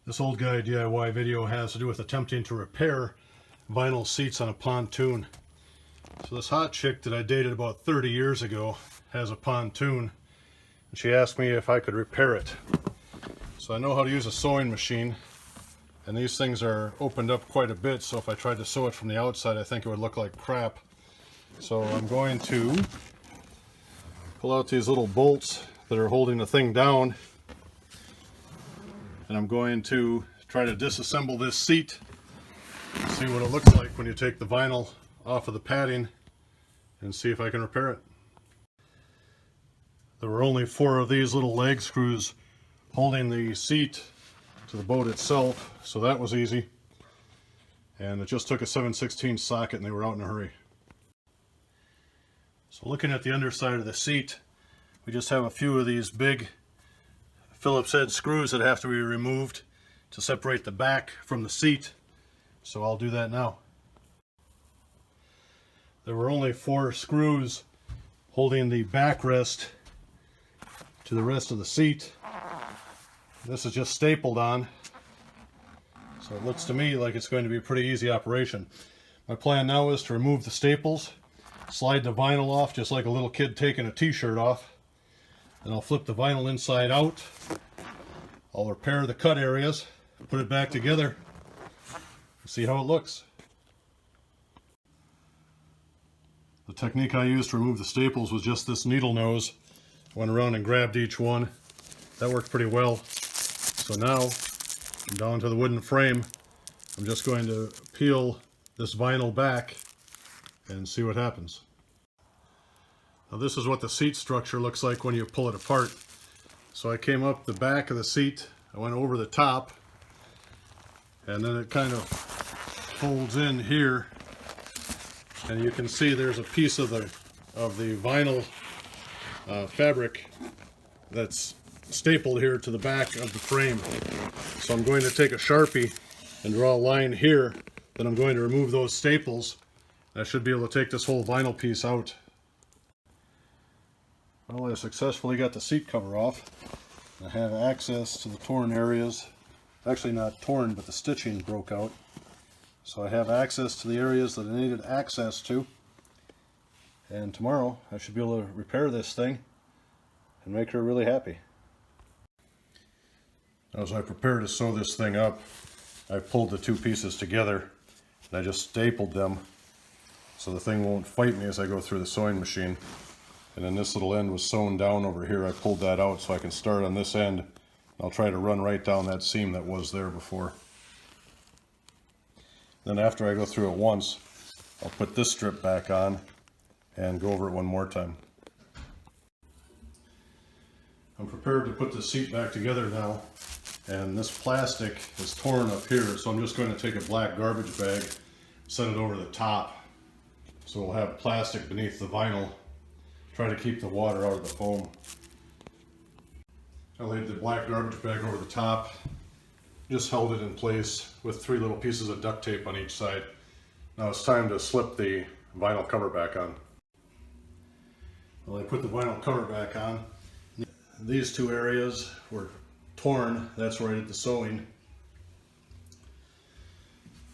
This old guy DIY video has to do with attempting to repair vinyl seats on a pontoon. So this hot chick that I dated about 30 years ago has a pontoon, and she asked me if I could repair it. So I know how to use a sewing machine, and these things are opened up quite a bit, so if I tried to sew it from the outside I think it would look like crap. So I'm going to pull out these little bolts that are holding the thing down, and I'm going to try to disassemble this seat, see what it looks like when you take the vinyl off of the padding, and see if I can repair it. There were only 4 of these little leg screws holding the seat to the boat itself, so that was easy. And it just took a 7/16 socket and they were out in a hurry. So looking at the underside of the seat, we just have a few of these big Phillips head screws that have to be removed to separate the back from the seat. So I'll do that now. There were only 4 screws holding the backrest to the rest of the seat. This is just stapled on, so it looks to me like it's going to be a pretty easy operation. My plan now is to remove the staples, slide the vinyl off just like a little kid taking a t-shirt off, then I'll flip the vinyl inside out. I'll repair the cut areas, put it back together, and see how it looks. The technique I used to remove the staples was just this needle nose. I went around and grabbed each one. That worked pretty well. So now I'm down to the wooden frame. I'm just going to peel this vinyl back and see what happens. Now this is what the seat structure looks like when you pull it apart. So I came up the back of the seat, I went over the top, and then it kind of folds in here, and you can see there's a piece of the vinyl fabric that's stapled here to the back of the frame. So I'm going to take a Sharpie and draw a line here, then I'm going to remove those staples. I should be able to take this whole vinyl piece out. Well, I successfully got the seat cover off. I have access to the torn areas. Actually not torn, but the stitching broke out. So I have access to the areas that I needed access to. And tomorrow I should be able to repair this thing and make her really happy. As I prepare to sew this thing up, I pulled the 2 pieces together and I just stapled them so the thing won't fight me as I go through the sewing machine. And then this little end was sewn down over here. I pulled that out so I can start on this end. I'll try to run right down that seam that was there before. Then after I go through it once, I'll put this strip back on and go over it one more time. I'm prepared to put the seat back together now, and this plastic is torn up here, so I'm just going to take a black garbage bag, set it over the top, so we'll have plastic beneath the vinyl. Try to keep the water out of the foam. I laid the black garbage bag over the top, just held it in place with 3 little pieces of duct tape on each side. Now it's time to slip the vinyl cover back on. Well, I put the vinyl cover back on. These 2 areas were torn, that's where I did the sewing.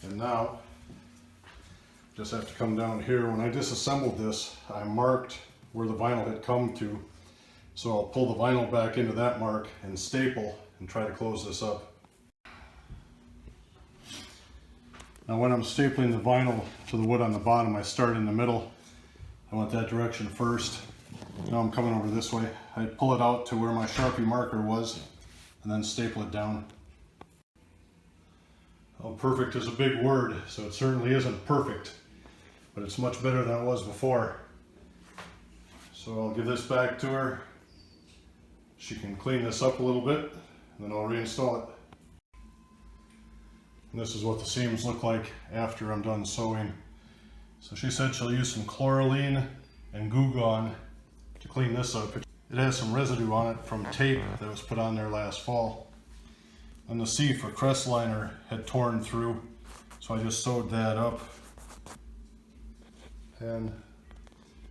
And now, just have to come down here. When I disassembled this, I marked where the vinyl had come to. So I'll pull the vinyl back into that mark and staple and try to close this up. Now when I'm stapling the vinyl to the wood on the bottom, I start in the middle. I want that direction first. Now I'm coming over this way. I pull it out to where my Sharpie marker was and then staple it down. Well, perfect is a big word, so it certainly isn't perfect, but it's much better than it was before. So I'll give this back to her. She can clean this up a little bit, and then I'll reinstall it. And this is what the seams look like after I'm done sewing. So she said she'll use some chlorine and Goo Gone to clean this up. It has some residue on it from tape that was put on there last fall. And the C for Crestliner had torn through, so I just sewed that up. And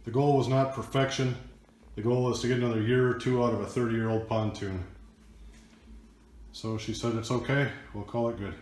the goal was not perfection. The goal is to get another year or 2 out of a 30-year-old pontoon. So she said it's okay, we'll call it good.